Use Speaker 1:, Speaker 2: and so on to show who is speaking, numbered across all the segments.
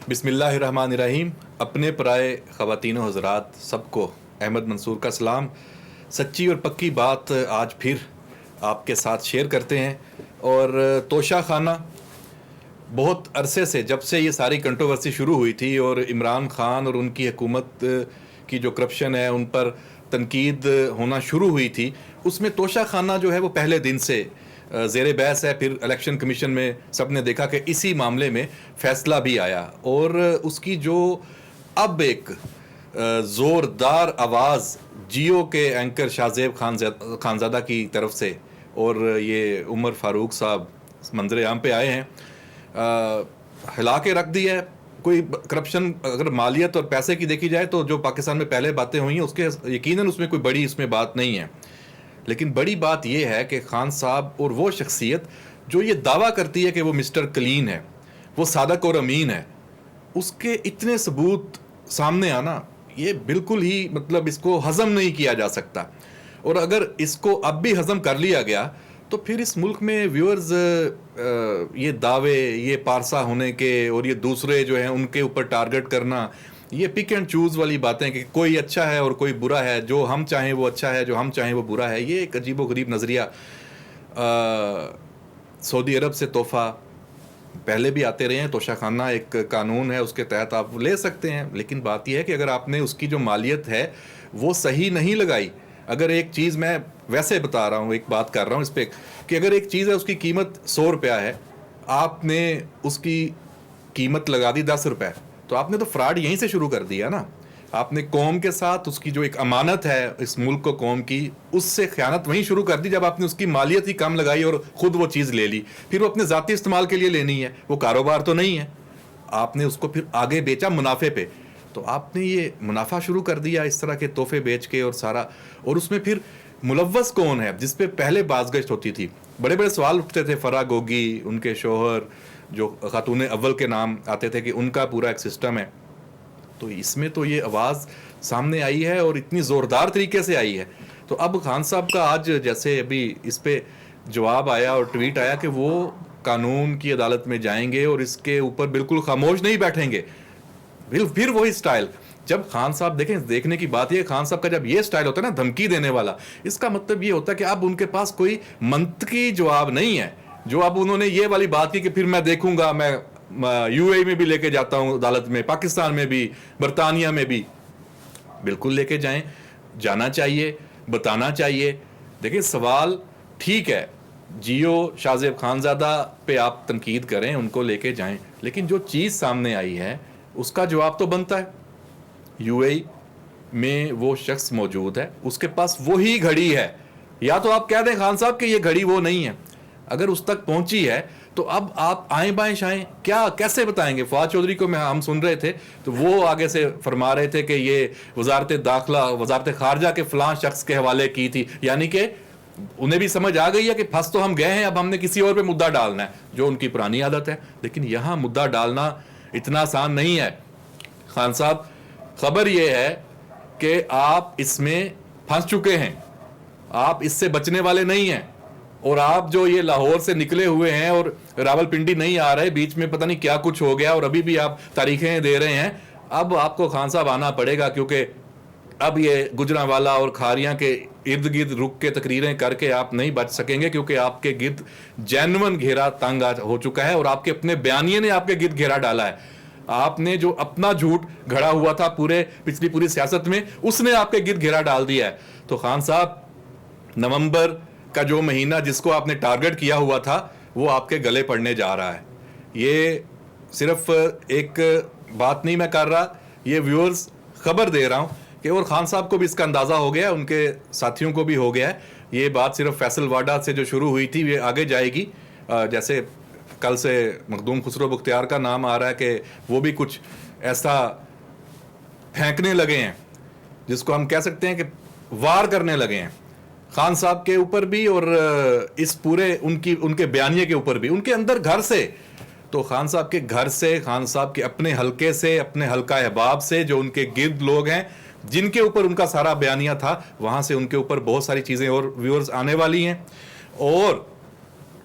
Speaker 1: بسم اللہ الرحمن الرحیم. اپنے پرائے خواتین و حضرات سب کو احمد منصور کا سلام. سچی اور پکی بات آج پھر آپ کے ساتھ شیئر کرتے ہیں. اور توشہ خانہ بہت عرصے سے، جب سے یہ ساری کنٹروورسی شروع ہوئی تھی اور عمران خان اور ان کی حکومت کی جو کرپشن ہے ان پر تنقید ہونا شروع ہوئی تھی، اس میں توشہ خانہ جو ہے وہ پہلے دن سے زیر بحث ہے. پھر الیکشن کمیشن میں سب نے دیکھا کہ اسی معاملے میں فیصلہ بھی آیا، اور اس کی جو اب ایک زوردار آواز جیو کے اینکر شاہ زیب خانزادہ کی طرف سے، اور یہ عمر فاروق صاحب منظر عام پہ آئے ہیں، ہلا کے رکھ دی ہے. کوئی کرپشن اگر مالیت اور پیسے کی دیکھی جائے تو جو پاکستان میں پہلے باتیں ہوئی ہیں اس کے یقیناً اس میں کوئی بڑی اس میں بات نہیں ہے. لیکن بڑی بات یہ ہے کہ خان صاحب اور وہ شخصیت جو یہ دعویٰ کرتی ہے کہ وہ مسٹر کلین ہے، وہ صادق اور امین ہے، اس کے اتنے ثبوت سامنے آنا یہ بالکل ہی مطلب اس کو ہضم نہیں کیا جا سکتا. اور اگر اس کو اب بھی ہضم کر لیا گیا تو پھر اس ملک میں ویورز یہ دعوے، یہ پارسا ہونے کے اور یہ دوسرے جو ہیں ان کے اوپر ٹارگٹ کرنا، یہ پک اینڈ چوز والی باتیں کہ کوئی اچھا ہے اور کوئی برا ہے، جو ہم چاہیں وہ اچھا ہے، جو ہم چاہیں وہ برا ہے، یہ ایک عجیب و غریب نظریہ. سعودی عرب سے تحفہ پہلے بھی آتے رہے ہیں، توشہ خانہ ایک قانون ہے، اس کے تحت آپ لے سکتے ہیں. لیکن بات یہ ہے کہ اگر آپ نے اس کی جو مالیت ہے وہ صحیح نہیں لگائی، اگر ایک چیز میں ویسے بتا رہا ہوں، ایک بات کر رہا ہوں اس پہ کہ اگر ایک چیز ہے اس کی قیمت 100 روپیہ ہے، آپ نے اس کی قیمت لگا دی 10 روپے، تو آپ نے تو فراڈ یہیں سے شروع کر دیا نا. آپ نے قوم کے ساتھ اس کی جو ایک امانت ہے اس ملک کو قوم کی، اس سے خیانت وہیں شروع کر دی جب آپ نے اس کی مالیت ہی کم لگائی اور خود وہ چیز لے لی. پھر وہ اپنے ذاتی استعمال کے لیے لینی ہے، وہ کاروبار تو نہیں ہے. آپ نے اس کو پھر آگے بیچا منافع پہ، تو آپ نے یہ منافع شروع کر دیا اس طرح کے تحفے بیچ کے اور سارا. اور اس میں پھر ملوث کون ہے جس پہ پہلے بازگشت ہوتی تھی؟ بڑے بڑے سوال اٹھتے تھے. فرا گوگی، ان کے شوہر جو خاتون اول کے نام آتے تھے کہ ان کا پورا ایک سسٹم ہے. تو اس میں تو یہ آواز سامنے آئی ہے اور اتنی زوردار طریقے سے آئی ہے. تو اب خان صاحب کا آج جیسے ابھی اس پہ جواب آیا اور ٹویٹ آیا کہ وہ قانون کی عدالت میں جائیں گے اور اس کے اوپر بالکل خاموش نہیں بیٹھیں گے. پھر وہی سٹائل. جب خان صاحب دیکھنے کی بات یہ، خان صاحب کا جب یہ سٹائل ہوتا ہے نا دھمکی دینے والا، اس کا مطلب یہ ہوتا ہے کہ اب ان کے پاس کوئی منطقی جواب نہیں ہے. جو اب انہوں نے یہ والی بات کی کہ پھر میں دیکھوں گا، میں یو اے میں بھی لے کے جاتا ہوں عدالت میں، پاکستان میں بھی، برطانیہ میں بھی. بالکل لے کے جائیں، جانا چاہیے، بتانا چاہیے. دیکھیں سوال ٹھیک ہے، جیو شاہ زیب خانزادہ پہ آپ تنقید کریں، ان کو لے کے جائیں، لیکن جو چیز سامنے آئی ہے اس کا جواب تو بنتا ہے. یو اے میں وہ شخص موجود ہے، اس کے پاس وہی گھڑی ہے. یا تو آپ کہہ دیں خان صاحب کہ یہ گھڑی وہ نہیں ہے، اگر اس تک پہنچی ہے تو اب آپ آئیں بائیں شائیں کیا کیسے بتائیں گے؟ فواد چودھری کو ہم سن رہے تھے تو وہ آگے سے فرما رہے تھے کہ یہ وزارت داخلہ، وزارت خارجہ کے فلاں شخص کے حوالے کی تھی. یعنی کہ انہیں بھی سمجھ آ گئی ہے کہ پھنس تو ہم گئے ہیں، اب ہم نے کسی اور پہ مدعا ڈالنا ہے، جو ان کی پرانی عادت ہے. لیکن یہاں مدعا ڈالنا اتنا آسان نہیں ہے. خان صاحب خبر یہ ہے کہ آپ اس میں پھنس چکے ہیں، آپ اس سے بچنے والے نہیں ہیں. اور آپ جو یہ لاہور سے نکلے ہوئے ہیں اور راول پنڈی نہیں آ رہے، بیچ میں پتہ نہیں کیا کچھ ہو گیا اور ابھی بھی آپ تاریخیں دے رہے ہیں. اب آپ کو خان صاحب آنا پڑے گا، کیونکہ اب یہ گجرانوالہ اور کھاریاں کے ارد گرد رک کے تقریریں کر کے آپ نہیں بچ سکیں گے، کیونکہ آپ کے گرد جینون گھیرا تنگ ہو چکا ہے اور آپ کے اپنے بیانیے نے آپ کے گرد گھیرا ڈالا ہے. آپ نے جو اپنا جھوٹ گھڑا ہوا تھا پوری سیاست میں، اس نے آپ کے گرد گھیرا ڈال دیا ہے. تو خان صاحب نومبر کا جو مہینہ جس کو آپ نے ٹارگٹ کیا ہوا تھا وہ آپ کے گلے پڑنے جا رہا ہے. یہ صرف ایک بات نہیں میں کر رہا، یہ ویورز خبر دے رہا ہوں کہ اور خان صاحب کو بھی اس کا اندازہ ہو گیا ہے، ان کے ساتھیوں کو بھی ہو گیا ہے. یہ بات صرف فیصل واڈا سے جو شروع ہوئی تھی یہ آگے جائے گی. جیسے کل سے مخدوم خسرو بختیار کا نام آ رہا ہے کہ وہ بھی کچھ ایسا پھینکنے لگے ہیں جس کو ہم کہہ سکتے ہیں کہ وار کرنے لگے ہیں خان صاحب کے اوپر بھی اور اس پورے ان کے بیانیے کے اوپر بھی، ان کے اندر گھر سے. تو خان صاحب کے گھر سے، خان صاحب کے اپنے حلقے سے، اپنے حلقہ احباب سے، جو ان کے گرد لوگ ہیں جن کے اوپر ان کا سارا بیانیہ تھا، وہاں سے ان کے اوپر بہت ساری چیزیں اور ویورز آنے والی ہیں. اور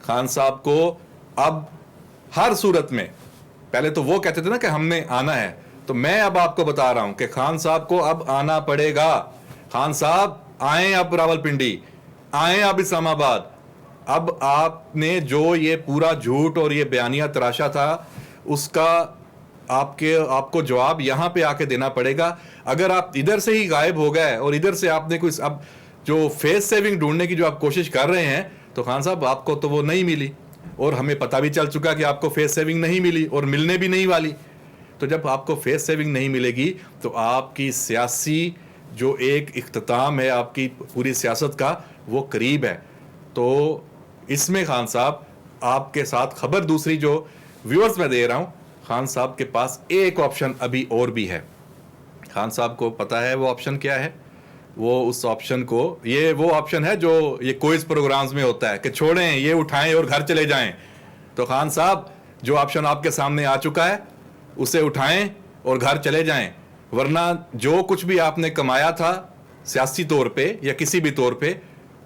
Speaker 1: خان صاحب کو اب ہر صورت میں پہلے تو وہ کہتے تھے نا کہ ہم نے آنا ہے، تو میں اب آپ کو بتا رہا ہوں کہ خان صاحب کو اب آنا پڑے گا. خان صاحب آئیں اب راولپنڈی، آئیں اب اسلام آباد. اب آپ نے جو یہ پورا جھوٹ اور یہ بیانیہ تراشا تھا اس کا آپ کو جواب یہاں پہ آ کے دینا پڑے گا. اگر آپ ادھر سے ہی غائب ہو گئے اور ادھر سے آپ نے کوئی اب جو فیس سیونگ ڈھونڈنے کی جو آپ کوشش کر رہے ہیں، تو خان صاحب آپ کو تو وہ نہیں ملی، اور ہمیں پتہ بھی چل چکا کہ آپ کو فیس سیونگ نہیں ملی اور ملنے بھی نہیں والی. تو جب آپ کو فیس سیونگ نہیں ملے گی تو آپ کی سیاسی جو ایک اختتام ہے آپ کی پوری سیاست کا، وہ قریب ہے. تو اس میں خان صاحب آپ کے ساتھ خبر دوسری جو ویورز میں دے رہا ہوں، خان صاحب کے پاس ایک آپشن ابھی اور بھی ہے. خان صاحب کو پتہ ہے وہ آپشن کیا ہے. وہ اس آپشن کو، یہ وہ آپشن ہے جو یہ کوئز پروگرامز میں ہوتا ہے کہ چھوڑیں یہ اٹھائیں اور گھر چلے جائیں. تو خان صاحب جو آپشن آپ کے سامنے آ چکا ہے اسے اٹھائیں اور گھر چلے جائیں، ورنہ جو کچھ بھی آپ نے کمایا تھا سیاسی طور پہ یا کسی بھی طور پہ،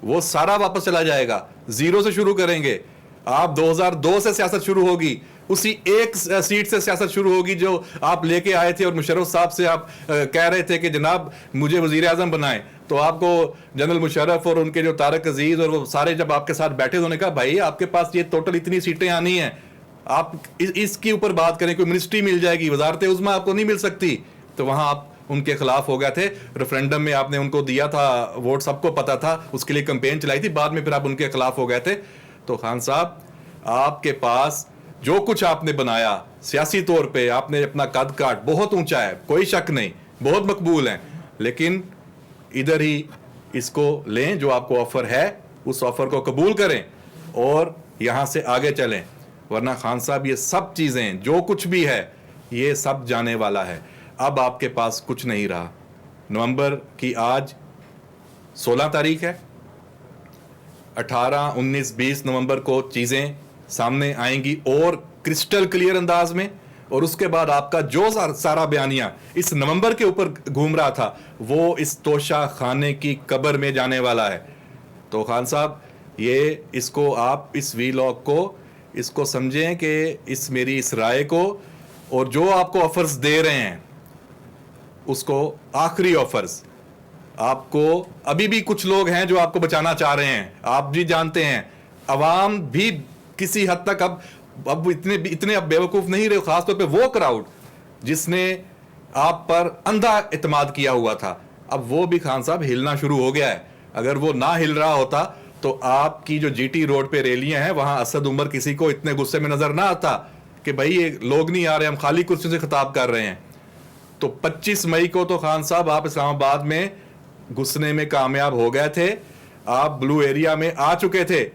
Speaker 1: وہ سارا واپس چلا جائے گا. زیرو سے شروع کریں گے. آپ 2002 سے سیاست شروع ہوگی، اسی ایک سیٹ سے سیاست شروع ہوگی جو آپ لے کے آئے تھے، اور مشرف صاحب سے آپ کہہ رہے تھے کہ جناب مجھے وزیر اعظم بنائیں. تو آپ کو جنرل مشرف اور ان کے جو طارق عزیز اور وہ سارے جب آپ کے ساتھ بیٹھے تو انہوں نے کہا بھائی آپ کے پاس یہ ٹوٹل اتنی سیٹیں آنی ہیں، آپ اس کے اوپر بات کریں، کوئی منسٹری مل جائے گی، وزارت عظمیٰ آپ کو نہیں مل سکتی. تو وہاں آپ ان کے خلاف ہو گئے تھے. ریفرینڈم میں آپ نے ان کو دیا تھا ووٹ، سب کو پتا تھا، اس کے لیے کمپین چلائی تھی، بعد میں پھر آپ ان کے خلاف ہو گئے تھے. تو خان صاحب آپ کے پاس جو کچھ آپ نے بنایا سیاسی طور پہ، آپ نے اپنا قد کاٹ بہت اونچا ہے، کوئی شک نہیں، بہت مقبول ہیں، لیکن ادھر ہی اس کو لیں جو آپ کو آفر ہے، اس آفر کو قبول کریں اور یہاں سے آگے چلیں. ورنہ خان صاحب یہ سب چیزیں جو کچھ بھی ہے یہ سب جانے والا ہے. اب آپ کے پاس کچھ نہیں رہا. نومبر کی آج 16 تاریخ ہے، 18 19 20 نومبر کو چیزیں سامنے آئیں گی اور کرسٹل کلیئر انداز میں. اور اس کے بعد آپ کا جو سارا بیانیہ اس نومبر کے اوپر گھوم رہا تھا وہ اس توشہ خانے کی قبر میں جانے والا ہے. تو خان صاحب یہ اس کو آپ اس وی لاگ کو اس کو سمجھیں کہ اس میری اس رائے کو، اور جو آپ کو آفرز دے رہے ہیں اس کو آخری آفرز، آپ کو ابھی بھی کچھ لوگ ہیں جو آپ کو بچانا چاہ رہے ہیں، آپ بھی جانتے ہیں. عوام بھی کسی حد تک اب اتنے اب بیوقوف نہیں رہے، خاص طور پہ وہ کراؤڈ جس نے آپ پر اندھا اعتماد کیا ہوا تھا، اب وہ بھی خان صاحب ہلنا شروع ہو گیا ہے. اگر وہ نہ ہل رہا ہوتا تو آپ کی جو جی ٹی روڈ پہ ریلیاں ہیں وہاں اسد عمر کسی کو اتنے غصے میں نظر نہ آتا کہ بھائی یہ لوگ نہیں آ رہے، ہم خالی کرسیوں سے خطاب کر رہے ہیں. تو 25 مئی کو تو خان صاحب آپ اسلام آباد میں گھسنے میں کامیاب ہو گئے تھے، آپ بلو ایریا میں آ چکے تھے.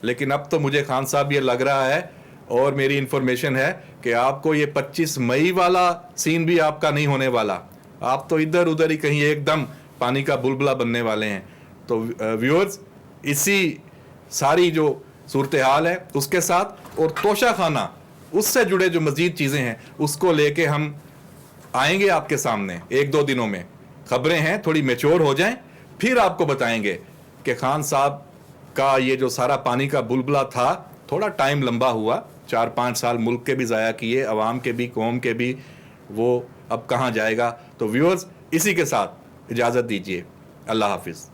Speaker 1: لیکن اب تو مجھے خان صاحب یہ لگ رہا ہے اور میری انفارمیشن ہے کہ آپ کو یہ 25 مئی والا سین بھی آپ کا نہیں ہونے والا. آپ تو ادھر ادھر ہی کہیں ایک دم پانی کا بلبلہ بننے والے ہیں. تو ویورز اسی ساری جو صورتحال ہے اس کے ساتھ اور توشہ خانہ اس سے جڑے جو مزید چیزیں ہیں اس کو لے کے ہم آئیں گے آپ کے سامنے ایک دو دنوں میں. خبریں ہیں تھوڑی میچور ہو جائیں پھر آپ کو بتائیں گے کہ خان صاحب کا یہ جو سارا پانی کا بلبلہ تھا، تھوڑا ٹائم لمبا ہوا، 4-5 سال ملک کے بھی ضائع کیے، عوام کے بھی، قوم کے بھی، وہ اب کہاں جائے گا. تو ویورز اسی کے ساتھ اجازت دیجیے. اللہ حافظ.